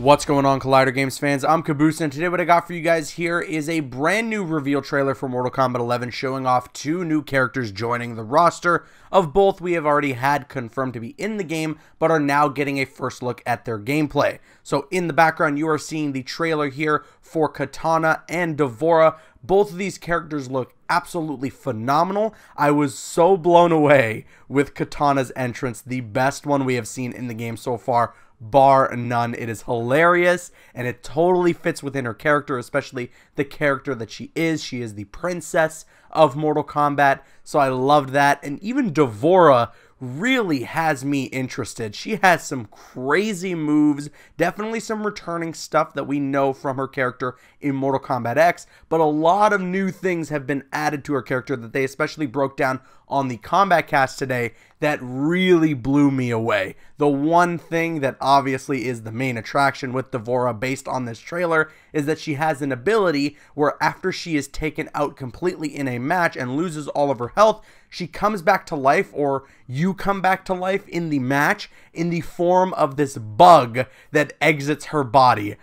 What's going on, Collider Games fans? I'm Caboose, and today what I got for you guys here is a brand new reveal trailer for Mortal Kombat 11 showing off two new characters joining the roster. Of both we have already had confirmed to be in the game, but are now getting a first look at their gameplay. So in the background you are seeing the trailer here for Kitana and D'Vorah. Both of these characters look absolutely phenomenal. I was so blown away with Kitana's entrance, the best one we have seen in the game so far, bar none. It is hilarious, and it totally fits within her character, especially the character that she is. She is the princess of Mortal Kombat, so I loved that. And even D'Vorah really has me interested. She has some crazy moves, definitely some returning stuff that we know from her character in Mortal Kombat X, but a lot of new things have been added to her character that they especially broke down on the Combat Cast today that really blew me away. The one thing that obviously is the main attraction with D'Vorah based on this trailer is that she has an ability where after she is taken out completely in a match and loses all of her health, she comes back to life, or you come back to life in the match in the form of this bug that exits her body.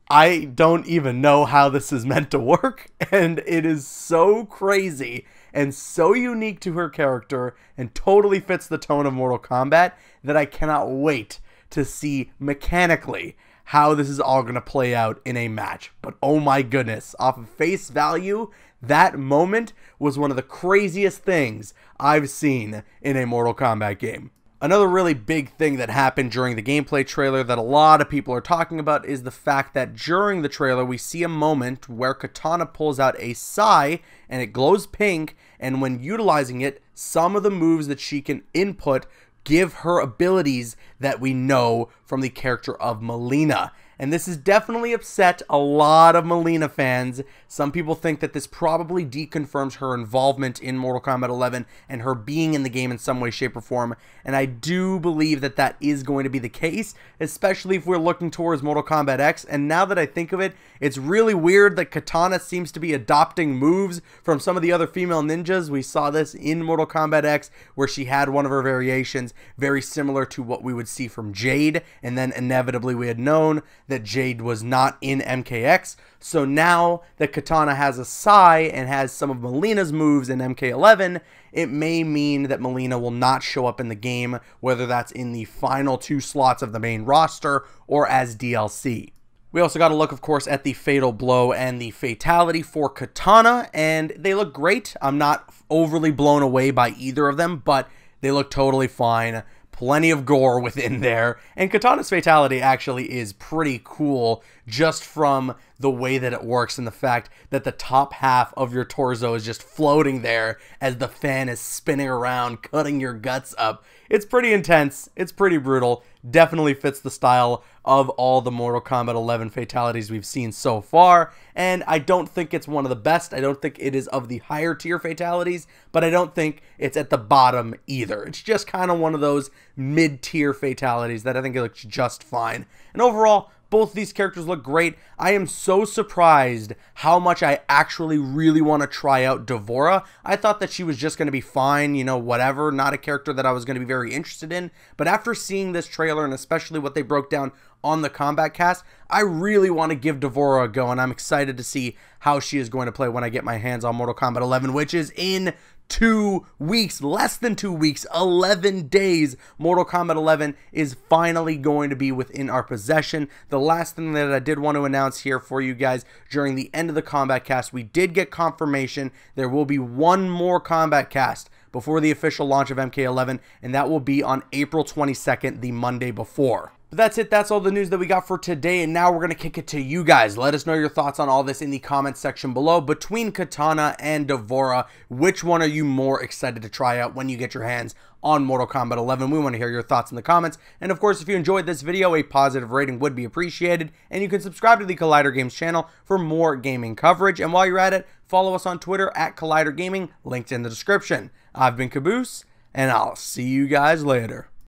I don't even know how this is meant to work, and it is so crazy and so unique to her character and totally fits the tone of Mortal Kombat that I cannot wait to see mechanically how this is all going to play out in a match. But oh my goodness, off of face value, that moment was one of the craziest things I've seen in a Mortal Kombat game. Another really big thing that happened during the gameplay trailer that a lot of people are talking about is the fact that during the trailer we see a moment where Kitana pulls out a sai and it glows pink, and when utilizing it, some of the moves that she can input give her abilities that we know from the character of Mileena. And this has definitely upset a lot of Mileena fans. Some people think that this probably deconfirms her involvement in Mortal Kombat 11 and her being in the game in some way, shape, or form. And I do believe that that is going to be the case, especially if we're looking towards Mortal Kombat X. And now that I think of it, it's really weird that Kitana seems to be adopting moves from some of the other female ninjas. We saw this in Mortal Kombat X, where she had one of her variations very similar to what we would see from Jade, and then inevitably we had known that Jade was not in MKX. So now that Kitana has a sai and has some of Mileena's moves in MK11, it may mean that Mileena will not show up in the game, whether that's in the final 2 slots of the main roster or as DLC. We also got to look, of course, at the Fatal Blow and the Fatality for Kitana, and they look great. I'm not overly blown away by either of them, but they look totally fine. Plenty of gore within there, and Kitana's Fatality actually is pretty cool just from the way that it works and the fact that the top half of your torso is just floating there as the fan is spinning around, cutting your guts up. It's pretty intense, it's pretty brutal, definitely fits the style of all the Mortal Kombat 11 fatalities we've seen so far, and I don't think it's one of the best. I don't think it is of the higher tier fatalities, but I don't think it's at the bottom either. It's just kind of one of those mid-tier fatalities that I think it looks just fine. And overall, both these characters look great. I am so surprised how much I actually really want to try out D'Vorah. I thought that she was just going to be fine, you know, whatever, not a character that I was going to be very interested in. But after seeing this trailer, and especially what they broke down on the Combat Cast, I really want to give D'Vorah a go, and I'm excited to see how she is going to play when I get my hands on Mortal Kombat 11, which is in 2 weeks, less than 2 weeks, 11 days. Mortal Kombat 11 is finally going to be within our possession. The last thing that I did want to announce here for you guys, during the end of the Combat Cast, we did get confirmation there will be one more Combat Cast before the official launch of MK11, and that will be on April 22nd, the Monday before. But that's it. That's all the news that we got for today, and now we're going to kick it to you guys. Let us know your thoughts on all this in the comments section below. Between Kitana and D'Vorah, which one are you more excited to try out when you get your hands on Mortal Kombat 11? We want to hear your thoughts in the comments. And of course, if you enjoyed this video, a positive rating would be appreciated. And you can subscribe to the Collider Games channel for more gaming coverage. And while you're at it, follow us on Twitter at Collider Gaming, linked in the description. I've been Caboose, and I'll see you guys later.